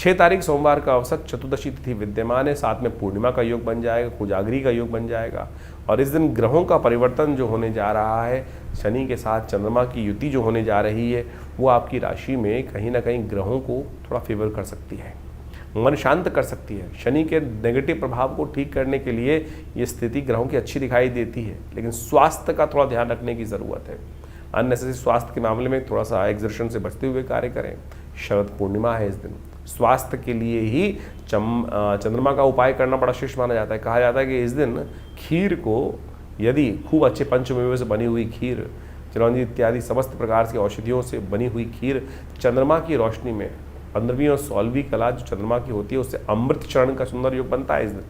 6 तारीख सोमवार का अवसर, चतुर्दशी तिथि विद्यमान है, साथ में पूर्णिमा का योग बन जाएगा, कोजागरी का योग बन जाएगा। और इस दिन ग्रहों का परिवर्तन जो होने जा रहा है, शनि के साथ चंद्रमा की युति जो होने जा रही है, वो आपकी राशि में कहीं ना कहीं ग्रहों को थोड़ा फेवर कर सकती है, मन शांत कर सकती है। शनि के नेगेटिव प्रभाव को ठीक करने के लिए ये स्थिति ग्रहों की अच्छी दिखाई देती है, लेकिन स्वास्थ्य का थोड़ा ध्यान रखने की ज़रूरत है। अननेसेसरी स्वास्थ्य के मामले में थोड़ा सा एक्सर्शन से बचते हुए कार्य करें। शरद पूर्णिमा है इस दिन, स्वास्थ्य के लिए ही चंद्रमा का उपाय करना बड़ा श्रेष्ठ माना जाता है। कहा जाता है कि इस दिन खीर को, यदि खूब अच्छे पंचमेवे से बनी हुई खीर, चिरौंजी इत्यादि समस्त प्रकार की औषधियों से बनी हुई खीर चंद्रमा की रोशनी में, 15वीं और 16वीं कला जो चंद्रमा की होती है, उससे अमृत चरण का सुंदर योग बनता है इस दिन।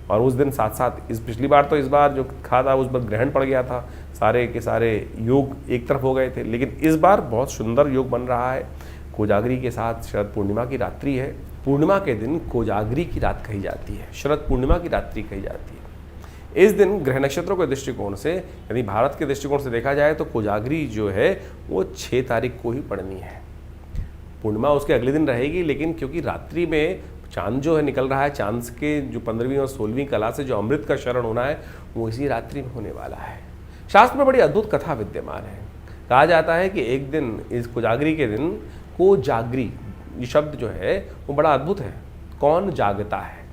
और उस दिन साथ साथ पिछली बार तो इस बार जो खा था उस पर ग्रहण पड़ गया था, सारे के सारे योग एक तरफ हो गए थे, लेकिन इस बार बहुत सुंदर योग बन रहा है। कोजागरी के साथ शरद पूर्णिमा की रात्रि है। पूर्णिमा के दिन कोजागरी की रात कही जाती है, शरद पूर्णिमा की रात्रि कही जाती है। इस दिन ग्रह नक्षत्रों के दृष्टिकोण से, यदि भारत के दृष्टिकोण से देखा जाए तो कोजागरी जो है वो 6 तारीख को ही पड़नी है। पूर्णिमा उसके अगले दिन रहेगी, लेकिन क्योंकि रात्रि में चांद जो है निकल रहा है, चांद के जो 15वीं और 16वीं कला से जो अमृत का शरण होना है वो इसी रात्रि में होने वाला है। शास्त्र में बड़ी अद्भुत कथा विद्यमान है। कहा जाता है कि एक दिन, इस कोजागरी के दिन, कोजागरी ये शब्द जो है वो बड़ा अद्भुत है, कौन जागता है।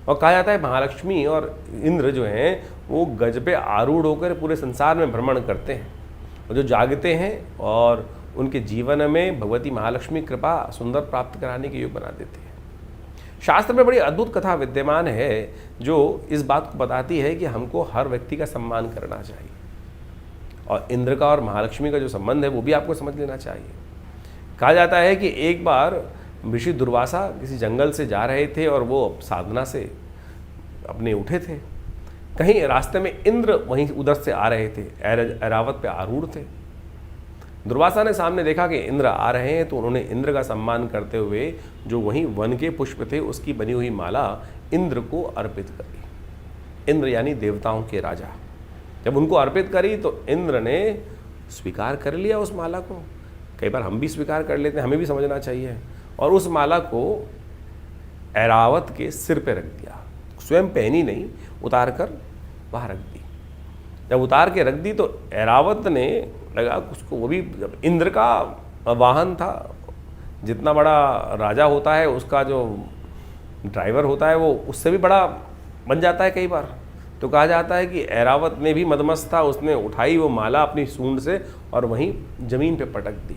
और कहा जाता है महालक्ष्मी और इंद्र जो हैं वो गज पे आरूढ़ होकर पूरे संसार में भ्रमण करते हैं, और जो जागते हैं और उनके जीवन में भगवती महालक्ष्मी कृपा सुंदर प्राप्त कराने के योग बना देती है। शास्त्र में बड़ी अद्भुत कथा विद्यमान है जो इस बात को बताती है कि हमको हर व्यक्ति का सम्मान करना चाहिए, और इंद्र का और महालक्ष्मी का जो संबंध है वो भी आपको समझ लेना चाहिए। कहा जाता है कि एक बार ऋषि दुर्वासा किसी जंगल से जा रहे थे और वो साधना से अपने उठे थे। कहीं रास्ते में इंद्र वहीं उधर से आ रहे थे, ऐरावत पे आरूढ़ थे। दुर्वासा ने सामने देखा कि इंद्र आ रहे हैं, तो उन्होंने इंद्र का सम्मान करते हुए जो वहीं वन के पुष्प थे उसकी बनी हुई माला इंद्र को अर्पित करी। इंद्र यानी देवताओं के राजा। जब उनको अर्पित करी तो इंद्र ने स्वीकार कर लिया उस माला को। कई बार हम भी स्वीकार कर लेते हैं, हमें भी समझना चाहिए। और उस माला को ऐरावत के सिर पे रख दिया, स्वयं पहनी नहीं, उतार कर वहाँ रख दी। जब उतार के रख दी तो ऐरावत ने लगा उसको, वो भी जब इंद्र का वाहन था, जितना बड़ा राजा होता है उसका जो ड्राइवर होता है वो उससे भी बड़ा बन जाता है कई बार। तो कहा जाता है कि ऐरावत ने भी मदमस्त था, उसने उठाई वो माला अपनी सूंड से और वहीं जमीन पे पटक दी।